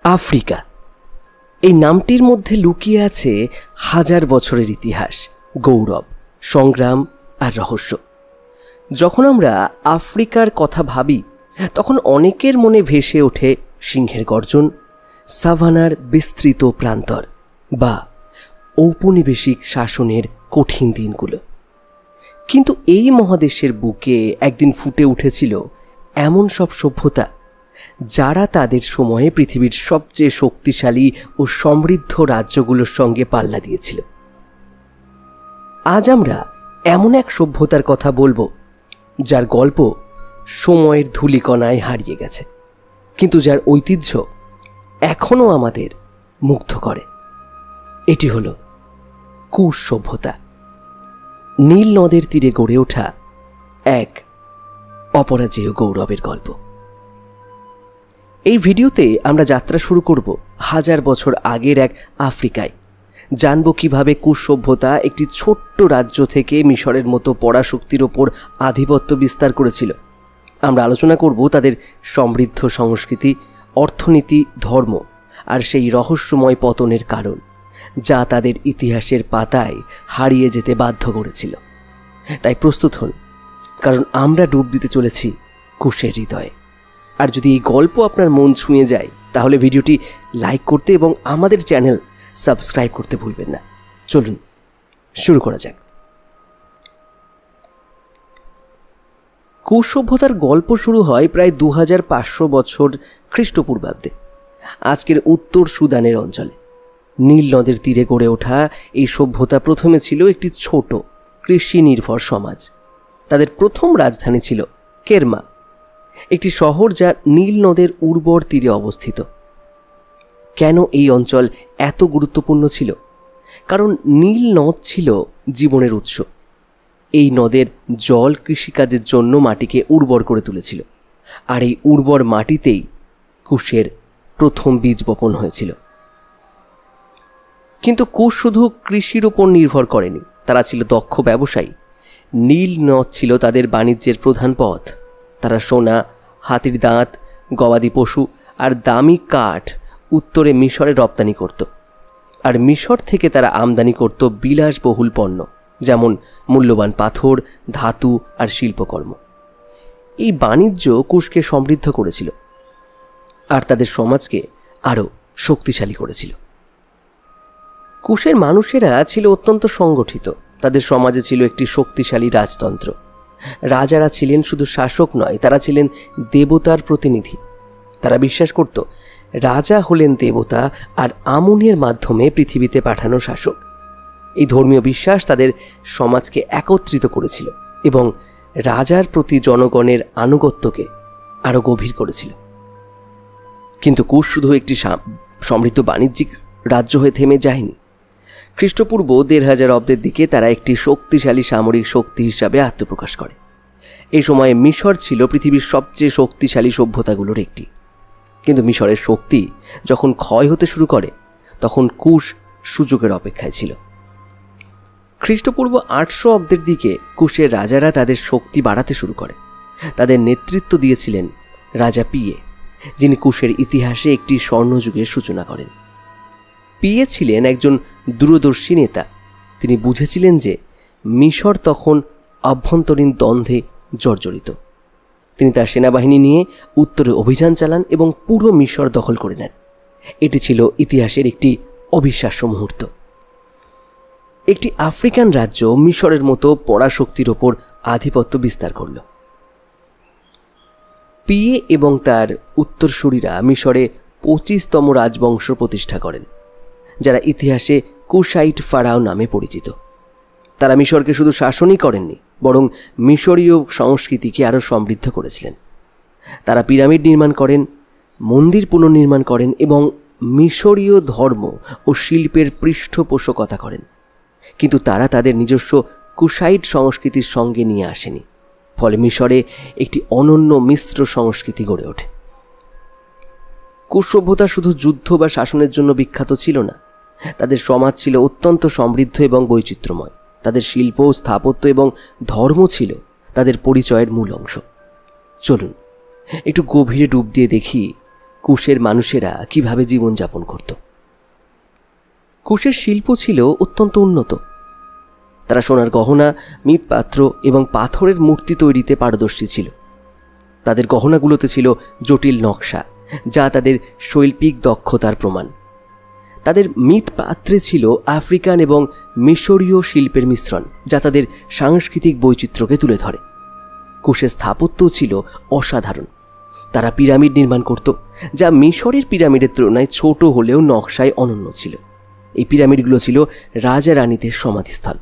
Africa, এই নামটির মধ্যে লুকিয়ে আছে হাজার বছরের ইতিহাস, গৌরব, সংগ্রাম আর রহস্য। যখন আমরা আফ্রিকার কথা ভাবি তখন অনেকের মনে ভেসে ওঠে সিংহের গর্জন, সাভানার বিস্তৃত প্রান্তর বা ঔপনিবেশিক শাসনের কঠিন দিনগুলো। কিন্তু এই মহাদেশের বুকে একদিন ফুটে উঠেছিল এমন সব সভ্যতা যারা তাদের সময়ে পৃথিবীর সবচেয়ে শক্তিশালী ও সমৃদ্ধ রাজ্যগুলোর সঙ্গে পাল্লা দিয়েছিল। আজ আমরা এমন এক সভ্যতার কথা বলবো যার গল্প সময়ের ধূলিকণায় হারিয়ে গেছে, কিন্তু যার ঐতিহ্য এখনও আমাদের মুগ্ধ করে। এটি হলো কুশ সভ্যতা, নীল নদের তীরে গড়ে ওঠা এক অপরাজেয় গৌরবের গল্প। এই ভিডিওতে আমরা যাত্রা শুরু করব হাজার বছর আগের এক আফ্রিকায়। জানব কিভাবে কুশ সভ্যতা একটি ছোট্ট রাজ্য থেকে মিশরের মতো পরাশক্তির ওপর আধিপত্য বিস্তার করেছিল। আমরা আলোচনা করব তাদের সমৃদ্ধ সংস্কৃতি, অর্থনীতি, ধর্ম আর সেই রহস্যময় পতনের কারণ যা তাদের ইতিহাসের পাতায় হারিয়ে যেতে বাধ্য করেছিল। তাই প্রস্তুত হন, কারণ আমরা ডুব দিতে চলেছি কুশের হৃদয়ে। আর যদি এই গল্প আপনার মন ছুঁয়ে যায় তাহলে ভিডিওটি লাইক করতে এবং আমাদের চ্যানেল সাবস্ক্রাইব করতে ভুলবেন না। চলুন শুরু করা যাক। কুশ সভ্যতার গল্প শুরু হয় প্রায় 2500 বছর খ্রিস্টপূর্বাব্দে আজকের উত্তর সুদানের অঞ্চলে। নীল নদের তীরে গড়ে ওঠা এই সভ্যতা প্রথমে ছিল একটি ছোট কৃষি নির্ভর সমাজ। তাদের প্রথম রাজধানী ছিল কেরমা, একটি শহর যা নীল নদের উর্বর তীরে অবস্থিত। কেন এই অঞ্চল এত গুরুত্বপূর্ণ ছিল? কারণ নীল নদ ছিল জীবনের উৎস। এই নদের জল কৃষিকাজের জন্য মাটিকে উর্বর করে তুলেছিল, আর এই উর্বর মাটিতেই কুশের প্রথম বীজ বপন হয়েছিল। কিন্তু কুশ শুধু কৃষির উপর নির্ভর করেনি, তারা ছিল দক্ষ ব্যবসায়ী। নীল নদ ছিল তাদের বাণিজ্যের প্রধান পথ। তারা সোনা, হাতির দাঁত, গবাদি পশু আর দামি কাঠ উত্তরে মিশরে রপ্তানি করত, আর মিশর থেকে তারা আমদানি করত বিলাসবহুল পণ্য, যেমন মূল্যবান পাথর, ধাতু আর শিল্পকর্ম। এই বাণিজ্য কুশকে সমৃদ্ধ করেছিল আর তাদের সমাজকে আরও শক্তিশালী করেছিল। কুশের মানুষেরা ছিল অত্যন্ত সংগঠিত। তাদের সমাজে ছিল একটি শক্তিশালী রাজতন্ত্র। রাজারা ছিলেন শুধু শাসক নয়, তারা ছিলেন দেবতার প্রতিনিধি। তারা বিশ্বাস করত রাজা হলেন দেবতা আর আমুনের মাধ্যমে পৃথিবীতে পাঠানো শাসক। এই ধর্মীয় বিশ্বাস তাদের সমাজকে একত্রিত করেছিল এবং রাজার প্রতি জনগণের আনুগত্যকে আরও গভীর করেছিল। কিন্তু কুশ শুধু একটি সমৃদ্ধ বাণিজ্যিক রাজ্য হয়ে থেমে যায়নি। খ্রিস্টপূর্ব 1500 অব্দের দিকে তারা একটি শক্তিশালী সামরিক শক্তি হিসাবে আত্মপ্রকাশ করে। এই সময়ে মিশর ছিল পৃথিবীর সবচেয়ে শক্তিশালী সভ্যতাগুলোর একটি। কিন্তু মিশরের শক্তি যখন ক্ষয় হতে শুরু করে তখন কুশ সুযোগের অপেক্ষায় ছিল। খ্রিস্টপূর্ব 800 অব্দের দিকে কুশের রাজারা তাদের শক্তি বাড়াতে শুরু করে। তাদের নেতৃত্ব দিয়েছিলেন রাজা পিয়ে, যিনি কুশের ইতিহাসে একটি স্বর্ণযুগের সূচনা করেন। পিয়ে ছিলেন একজন দূরদর্শী নেতা। তিনি বুঝেছিলেন যে মিশর তখন অভ্যন্তরীণ দ্বন্দ্বে জর্জরিত। তিনি তার সেনাবাহিনী নিয়ে উত্তরে অভিযান চালান এবং পুরো মিশর দখল করে নেন। এটি ছিল ইতিহাসের একটি অবিশ্বাস্য মুহূর্ত। একটি আফ্রিকান রাজ্য মিশরের মতো পরাশক্তির ওপর আধিপত্য বিস্তার করল। পিয়ে এবং তার উত্তরসূরিরা মিশরে 25তম রাজবংশ প্রতিষ্ঠা করেন, যারা ইতিহাসে কুশাইট ফারাও নামে পরিচিত। তারা মিশরকে শুধু শাসনই করেননি, বরং মিশরীয় সংস্কৃতিকে আরও সমৃদ্ধ করেছিলেন। তারা পিরামিড নির্মাণ করেন, মন্দির পুনর্নির্মাণ করেন এবং মিশরীয় ধর্ম ও শিল্পের পৃষ্ঠপোষকতা করেন। কিন্তু তারা তাদের নিজস্ব কুশাইট সংস্কৃতির সঙ্গে নিয়ে আসেনি। ফলে মিশরে একটি অনন্য মিশ্র সংস্কৃতি গড়ে ওঠে। কুশ সভ্যতা শুধু যুদ্ধ বা শাসনের জন্য বিখ্যাত ছিল না, তাদের সমাজ ছিল অত্যন্ত সমৃদ্ধ এবং বৈচিত্র্যময়। তাদের শিল্প, স্থাপত্য এবং ধর্ম ছিল তাদের পরিচয়ের মূল অংশ। চলুন একটু গভীরে ডুব দিয়ে দেখি কুশের মানুষেরা কিভাবে জীবনযাপন করত। কুশের শিল্প ছিল অত্যন্ত উন্নত। তারা সোনার গহনা, মৃৎপাত্র এবং পাথরের মূর্তি তৈরিতে পারদর্শী ছিল। তাদের গহনাগুলোতে ছিল জটিল নকশা, যা তাদের শৈল্পিক দক্ষতার প্রমাণ। তাদের মৃৎপাত্রে ছিল আফ্রিকান এবং মিশরীয় শিল্পের মিশ্রণ, যা তাদের সাংস্কৃতিক বৈচিত্র্যকে তুলে ধরে। কুশের স্থাপত্যও ছিল অসাধারণ। তারা পিরামিড নির্মাণ করত, যা মিশরের পিরামিডের তুলনায় ছোট হলেও নকশায় অনন্য ছিল। এই পিরামিডগুলো ছিল রাজা রানীদের সমাধিস্থল।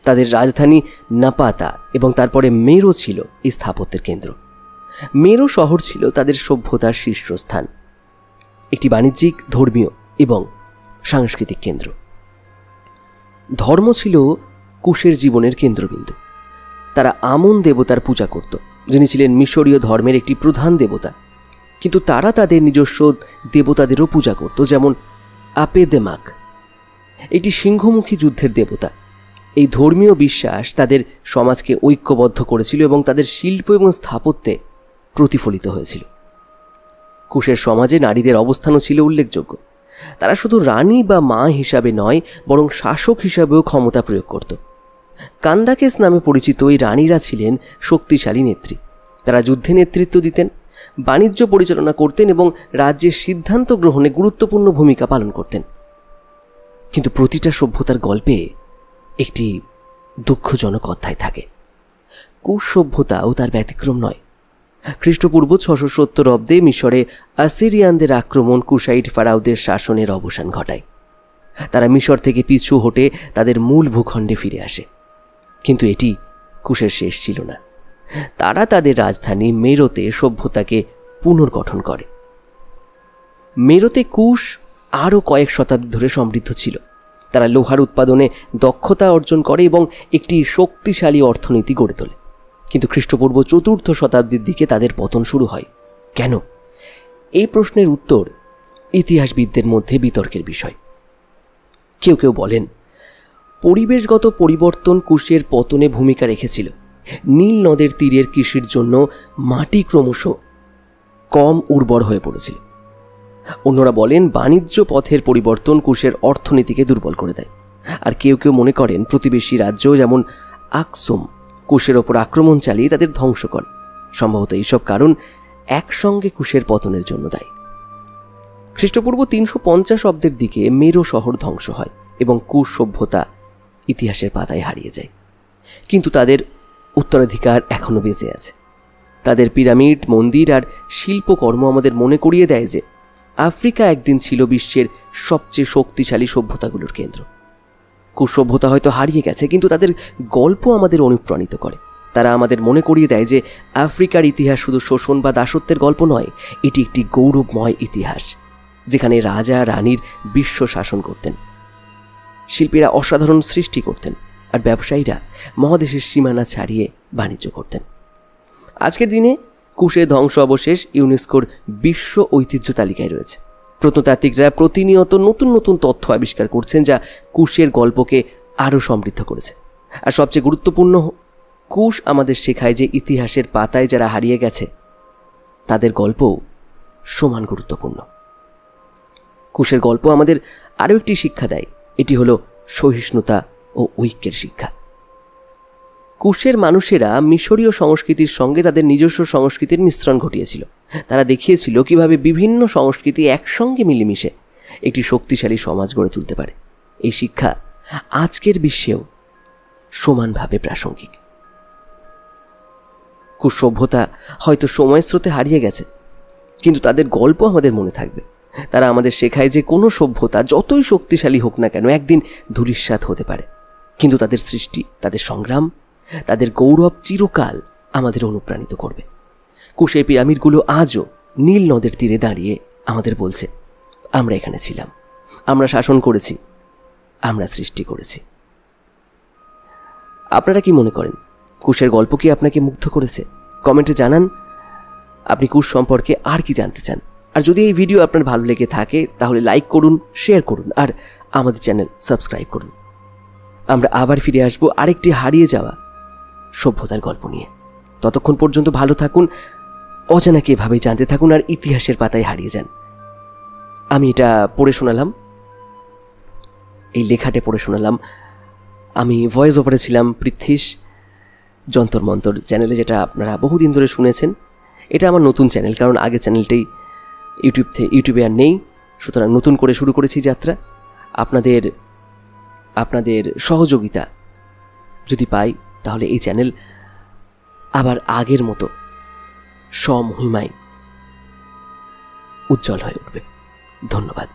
তাদের রাজধানী নাপাতা এবং তারপরে মেরো ছিল এই স্থাপত্যের কেন্দ্র। মেরো শহর ছিল তাদের সভ্যতার শীর্ষস্থান, একটি বাণিজ্যিক, ধর্মীয় এবং সাংস্কৃতিক কেন্দ্র। ধর্ম ছিল কুশের জীবনের কেন্দ্রবিন্দু। তারা আমন দেবতার পূজা করত, যিনি ছিলেন মিশরীয় ধর্মের একটি প্রধান দেবতা। কিন্তু তারা তাদের নিজস্ব দেবতাদেরও পূজা করত, যেমন আপেদেমাক, এটি সিংহমুখী যুদ্ধের দেবতা। এই ধর্মীয় বিশ্বাস তাদের সমাজকে ঐক্যবদ্ধ করেছিল এবং তাদের শিল্প এবং স্থাপত্যে প্রতিফলিত হয়েছিল। কুশের সমাজে নারীদের অবস্থানও ছিল উল্লেখযোগ্য। তারা শুধু রানী বা মা হিসাবে নয়, বরং শাসক হিসাবেও ক্ষমতা প্রয়োগ করত। কান্দাকেস নামে পরিচিত এই রানীরা ছিলেন শক্তিশালী নেত্রী। তারা যুদ্ধে নেতৃত্ব দিতেন, বাণিজ্য পরিচালনা করতেন এবং রাজ্যের সিদ্ধান্ত গ্রহণে গুরুত্বপূর্ণ ভূমিকা পালন করতেন। কিন্তু প্রতিটা সভ্যতার গল্পে একটি দুঃখজনক অধ্যায় থাকে। কুশ সভ্যতাও তার ব্যতিক্রম নয়। খ্রিস্টপূর্ব 670 অব্দে মিশরে আসিরিয়ানদের আক্রমণ কুশাইট ফারাওদের শাসনের অবসান ঘটায়। তারা মিশর থেকে পিছু হটে তাদের মূল ভূখণ্ডে ফিরে আসে। কিন্তু এটি কুশের শেষ ছিল না। তারা তাদের রাজধানী মেরোতে সভ্যতাকে পুনর্গঠন করে। মেরোতে কুশ আরও কয়েক শতাব্দী ধরে সমৃদ্ধ ছিল। তারা লোহার উৎপাদনে দক্ষতা অর্জন করে এবং একটি শক্তিশালী অর্থনীতি গড়ে তোলে। কিন্তু খ্রিস্টপূর্ব 4র্থ শতাব্দীর দিকে তাদের পতন শুরু হয়। কেন? এই প্রশ্নের উত্তর ইতিহাসবিদদের মধ্যে বিতর্কের বিষয়। কেউ কেউ বলেন পরিবেশগত পরিবর্তন কুশের পতনে ভূমিকা রেখেছিল। নীল নদের তীরের কৃষির জন্য মাটি ক্রমশ কম উর্বর হয়ে পড়েছিল। অন্যরা বলেন বাণিজ্য পথের পরিবর্তন কুশের অর্থনীতিকে দুর্বল করে দেয়। আর কেউ কেউ মনে করেন প্রতিবেশী রাজ্য যেমন আকসুম কুশের ওপর আক্রমণ চালিয়ে তাদের ধ্বংস করে। সম্ভবত এইসব কারণ একসঙ্গে কুশের পতনের জন্য দায়ী। খ্রিস্টপূর্ব 350 অব্দের দিকে মেরো শহর ধ্বংস হয় এবং কুশ সভ্যতা ইতিহাসের পাতায় হারিয়ে যায়। কিন্তু তাদের উত্তরাধিকার এখনও বেঁচে আছে। তাদের পিরামিড, মন্দির আর শিল্পকর্ম আমাদের মনে করিয়ে দেয় যে আফ্রিকা একদিন ছিল বিশ্বের সবচেয়ে শক্তিশালী সভ্যতাগুলোর কেন্দ্র। কুশ সভ্যতা হয়তো হারিয়ে গেছে, কিন্তু তাদের গল্প আমাদের অনুপ্রাণিত করে। তারা আমাদের মনে করিয়ে দেয় যে আফ্রিকার ইতিহাস শুধু শোষণ বা দাসত্বের গল্প নয়, এটি একটি গৌরবময় ইতিহাস যেখানে রাজা রানীর বিশ্ব শাসন করতেন, শিল্পীরা অসাধারণ সৃষ্টি করতেন, আর ব্যবসায়ীরা মহাদেশের সীমানা ছাড়িয়ে বাণিজ্য করতেন। আজকের দিনে কুশের ধ্বংস অবশেষ ইউনেস্কোর বিশ্ব ঐতিহ্য তালিকায় রয়েছে। প্রত্নতাত্ত্বিকরা প্রতিনিয়ত নতুন নতুন তথ্য আবিষ্কার করছেন, যা কুশের গল্পকে আরও সমৃদ্ধ করেছে। আর সবচেয়ে গুরুত্বপূর্ণ, কুশ আমাদের শেখায় যে ইতিহাসের পাতায় যারা হারিয়ে গেছে তাদের গল্পও সমান গুরুত্বপূর্ণ। কুশের গল্প আমাদের আরও একটি শিক্ষা দেয়, এটি হলো সহিষ্ণুতা ও ঐক্যের শিক্ষা। কুশের মানুষেরা মিশরীয় সংস্কৃতির সঙ্গে তাদের নিজস্ব সংস্কৃতির মিশ্রণ ঘটিয়েছিল। তারা দেখিয়েছিল কিভাবে বিভিন্ন সংস্কৃতি একসঙ্গে মিলেমিশে একটি শক্তিশালী সমাজ গড়ে তুলতে পারে। এই শিক্ষা আজকের বিশ্বেও সমানভাবে প্রাসঙ্গিক। কুশ সভ্যতা হয়তো সময়ের স্রোতে হারিয়ে গেছে, কিন্তু তাদের গল্প আমাদের মনে থাকবে। তারা আমাদের শেখায় যে কোনো সভ্যতা যতই শক্তিশালী হোক না কেন একদিন ধূলিসাৎ হতে পারে, কিন্তু তাদের সৃষ্টি, তাদের সংগ্রাম, তাদের গৌরব চিরকাল আমাদের অনুপ্রাণিত করবে। কুশের পিরামিডগুলো আজও নীল নদের তীরে দাঁড়িয়ে আমাদের বলছে, আমরা এখানে ছিলাম, আমরা শাসন করেছি, আমরা সৃষ্টি করেছি। আপনারা কি মনে করেন? কুশের গল্প কি আপনাকে মুগ্ধ করেছে? কমেন্টে জানান আপনি কুশ সম্পর্কে আর কি জানতে চান। আর যদি এই ভিডিও আপনার ভালো লেগে থাকে তাহলে লাইক করুন, শেয়ার করুন আর আমাদের চ্যানেল সাবস্ক্রাইব করুন। আমরা আবার ফিরে আসব আরেকটি হারিয়ে যাওয়া সভ্যতার গল্প নিয়ে। ততক্ষণ পর্যন্ত ভালো থাকুন, অজানাকে এভাবেই জানতে থাকুন আর ইতিহাসের পাতায় হারিয়ে যান। আমি এটা পড়ে শোনালাম, এই লেখাটে পড়ে শোনালাম। আমি ভয়েস ওভারে ছিলাম পৃথ্বীশ, যন্তর মন্তর চ্যানেলে, যেটা আপনারা বহুদিন ধরে শুনেছেন। এটা আমার নতুন চ্যানেল, কারণ আগের চ্যানেলটাই ইউটিউবে আর নেই, সুতরাং নতুন করে শুরু করেছি যাত্রা। আপনাদের সহযোগিতা যদি পাই তাহলে এই চ্যানেল আবার আগের মতো স্বমহিমায় উজ্জ্বল হয়ে উঠবে। ধন্যবাদ।